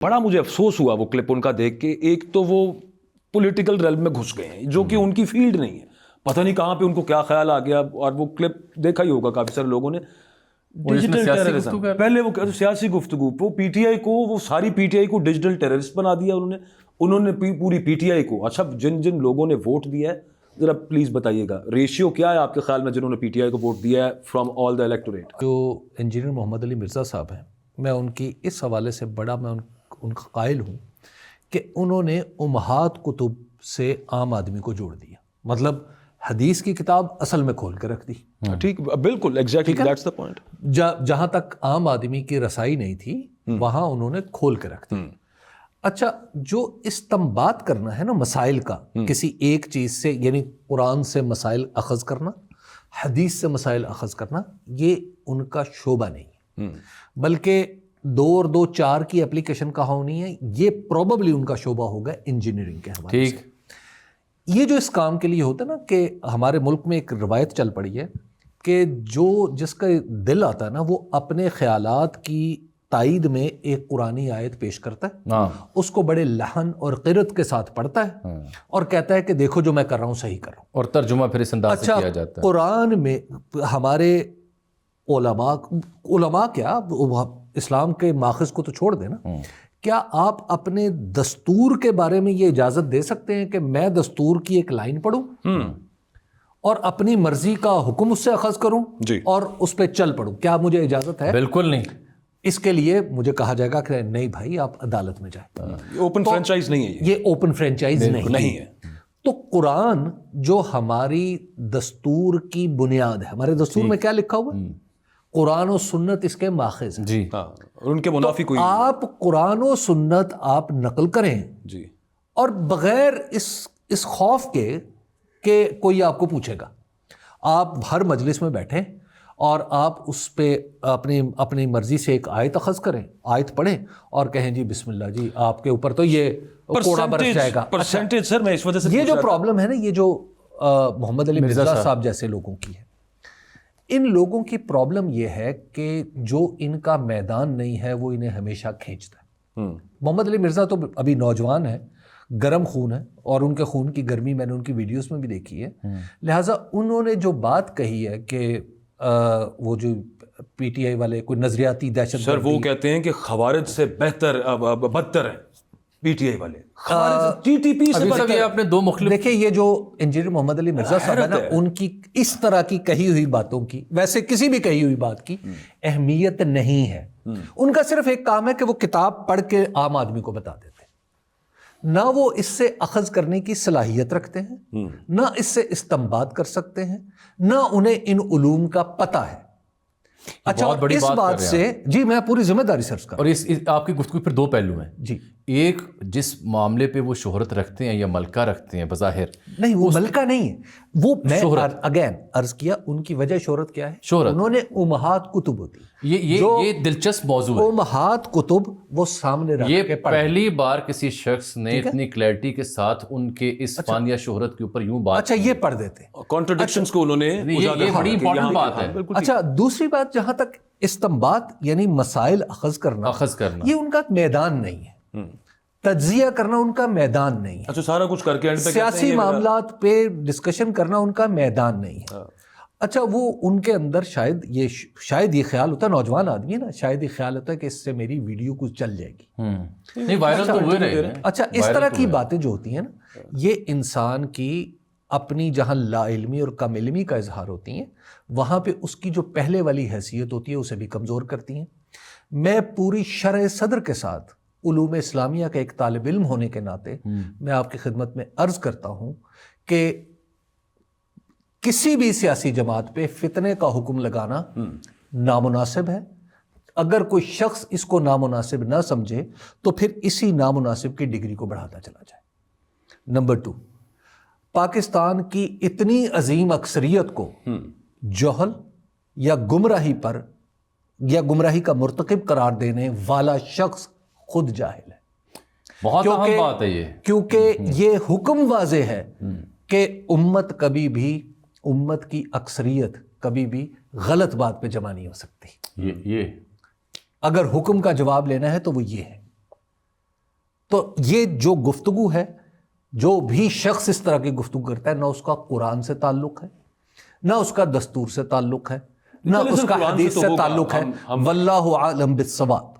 بڑا مجھے افسوس ہوا وہ کلپ ان کا دیکھ کے. ایک تو وہ پولیٹیکل ریلم میں گھس گئے ہیں جو کہ ان کی فیلڈ نہیں ہے, پتہ نہیں کہاں پہ ان کو کیا خیال آ گیا. اور وہ کلپ دیکھا ہی ہوگا کافی سارے لوگوں نے. ڈیجیٹل ٹیررزم, پہلے وہ سیاسی گفتگو, وہ پی ٹی آئی کو, وہ ساری پی ٹی آئی کو ڈیجیٹل ٹیررسٹ بنا دیا انہوں نے پوری پی ٹی آئی کو. اچھا جن لوگوں نے ووٹ دیا ہے ذرا پلیز بتائیے گا ریشیو کیا ہے آپ کے خیال میں جنہوں نے پی ٹی آئی کو ووٹ دیا ہے فرام آل دا الیکٹوریٹ؟ جو انجینئر محمد علی مرزا صاحب ہیں, میں ان کی اس حوالے سے بڑا میں ان کا قائل ہوں کہ انہوں نے امہات کتب سے عام آدمی کو جوڑ دیا. مطلب حدیث کی کتاب اصل میں کھول کے رکھ دی. ٹھیک, بالکل ایگزیکٹلی دیٹس دا پوائنٹ. جہاں تک عام آدمی کی رسائی نہیں تھی وہاں انہوں نے کھول کے رکھ دی. اچھا, جو استنباط کرنا ہے نا مسائل کا, کسی ایک چیز سے, یعنی قرآن سے مسائل اخذ کرنا, حدیث سے مسائل اخذ کرنا, یہ ان کا شعبہ نہیں ہے. بلکہ 2 اور 2 4 کی اپلیکیشن کہاں ہونی ہے, یہ پروبیبلی ان کا شعبہ ہوگا انجینئرنگ کے حوالے سے. یہ جو اس کام کے لیے ہوتا ہے نا, کہ ہمارے ملک میں ایک روایت چل پڑی ہے کہ جس کا دل آتا ہے نا وہ اپنے خیالات کی تائید میں ایک قرآنی آیت پیش کرتا ہے, اس کو بڑے لحن اور قرت کے ساتھ پڑھتا ہے اور کہتا ہے کہ دیکھو جو میں کر رہا ہوں صحیح کر رہا ہوں, اور ترجمہ پھر اس انداز سے کیا جاتا ہے. قرآن میں ہمارے علماء کیا, اسلام کے ماخذ کو تو چھوڑ دیں نا, کیا آپ اپنے دستور کے بارے میں یہ اجازت دے سکتے ہیں کہ میں دستور کی ایک لائن پڑھوں اور اپنی مرضی کا حکم اس سے اخذ کروں اور اس پہ چل پڑوں؟ کیا مجھے اجازت ہے؟ بالکل نہیں. اس کے لیے مجھے کہا جائے گا کہ نہیں بھائی آپ عدالت میں جائیں. اوپن فرینچائز نہیں ہے, یہ اوپن فرینچائز نہیں ہے. تو قرآن جو ہماری دستور کی بنیاد ہے, ہمارے دستور میں کیا لکھا ہوا ہے؟ قرآن و سنت اس کے ماخذ ہیں. جی, اور ان کے منافی کوئی. آپ قرآن و سنت آپ نقل کریں جی, اور بغیر اس خوف کے کہ کوئی آپ کو پوچھے گا. آپ ہر مجلس میں بیٹھیں اور آپ اس پہ اپنی مرضی سے ایک آیت اخذ کریں, آیت پڑھیں اور کہیں جی بسم اللہ جی آپ کے اوپر تو یہ کوڑا برس جائے گا. پرسنٹیج سر میں اس وجہ سے یہ جو پرابلم ہے نا, یہ جو محمد علی مرزا صاحب جیسے لوگوں کی ہے, ان لوگوں کی پرابلم یہ ہے کہ جو ان کا میدان نہیں ہے وہ انہیں ہمیشہ کھینچتا ہے. محمد علی مرزا تو ابھی نوجوان ہے, گرم خون ہے, اور ان کے خون کی گرمی میں نے ان کی ویڈیوز میں بھی دیکھی ہے. لہٰذا انہوں نے جو بات کہی ہے کہ وہ جو پی ٹی آئی والے کوئی نظریاتی دہشت گردی, سر وہ کہتے ہیں کہ خوارج سے بدتر ہیں پی ٹی آئی والے, ٹی ٹی پی سے بدتر. آپ نے 2 مختلف دیکھیں یہ جو انجینئر محمد علی مرزا صاحب ہے نا, ان کی اس طرح کی کہی ہوئی باتوں کی, ویسے کسی بھی کہی ہوئی بات کی اہمیت نہیں ہے. ان کا صرف ایک کام ہے کہ وہ کتاب پڑھ کے عام آدمی کو بتا دیتے ہیں. نہ وہ اس سے اخذ کرنے کی صلاحیت رکھتے ہیں, نہ اس سے استنباط کر سکتے ہیں, نہ انہیں ان علوم کا پتہ ہے. اچھا, اس بات سے جی میں پوری ذمہ داری سے عرض کر رہا ہوں. اور آپ کی گفتگو پھر 2 پہلو ہیں جی. ایک جس معاملے پہ وہ شہرت رکھتے ہیں یا ملکہ رکھتے ہیں بظاہر, نہیں وہ ملکہ نہیں ہے, وہ میں اگین عرض کیا ان کی وجہ شہرت کیا ہے. شہرت انہوں نے امہات کتب ہوتی, یہ دلچسپ موضوع ہے. امہات کتب وہ سامنے رکھ یہ کے پڑھیں. پہلی بار کسی شخص نے اتنی کلیئرٹی کے ساتھ ان کے اس فن یا شہرت کے اوپر یوں بات. اچھا یہ پڑھ دیتے, کانٹرڈکشنز کو انہوں نے یہ بڑی امپورٹنٹ بات ہے. اچھا دوسری بات, جہاں تک استنباط یعنی مسائل اخذ کرنا یہ ان کا میدان نہیں ہے. تجزیہ کرنا ان کا میدان نہیں ہے. اچھا سارا کچھ کر کے سیاسی معاملات پہ ڈسکشن کرنا ان کا میدان نہیں ہے. اچھا وہ ان کے اندر شاید یہ خیال ہوتا ہے, نوجوان آدمی ہے نا, شاید یہ خیال ہوتا ہے کہ اس سے میری ویڈیو کچھ چل جائے گی. نہیں وائرل تو ہوئے رہے ہیں. اچھا اس طرح کی باتیں جو ہوتی ہیں نا, یہ انسان کی اپنی جہاں لا علمی اور کم علمی کا اظہار ہوتی ہیں, وہاں پہ اس کی جو پہلے والی حیثیت ہوتی ہے اسے بھی کمزور کرتی ہیں. میں پوری شرح صدر کے ساتھ علوم اسلامیہ کا ایک طالب علم ہونے کے ناطے میں آپ کی خدمت میں عرض کرتا ہوں کہ کسی بھی سیاسی جماعت پہ فتنے کا حکم لگانا نامناسب ہے. اگر کوئی شخص اس کو نامناسب نہ سمجھے تو پھر اسی نامناسب کی ڈگری کو بڑھاتا چلا جائے. نمبر 2, پاکستان کی اتنی عظیم اکثریت کو جہل یا گمراہی پر یا گمراہی کا مرتکب قرار دینے والا شخص خود جاہل ہے. بہت اہم بات ہے یہ, کیونکہ یہ حکم واضح ہے کہ امت کبھی بھی, امت کی اکثریت کبھی بھی غلط بات پہ جمع نہیں ہو سکتی. یہ اگر حکم کا جواب لینا ہے تو وہ یہ ہے. تو یہ جو گفتگو ہے، جو بھی شخص اس طرح کی گفتگو کرتا ہے، نہ اس کا قرآن سے تعلق ہے، نہ اس کا دستور سے تعلق ہے، نہ اس کا حدیث سے تعلق ہے، واللہ عالم بالصواب.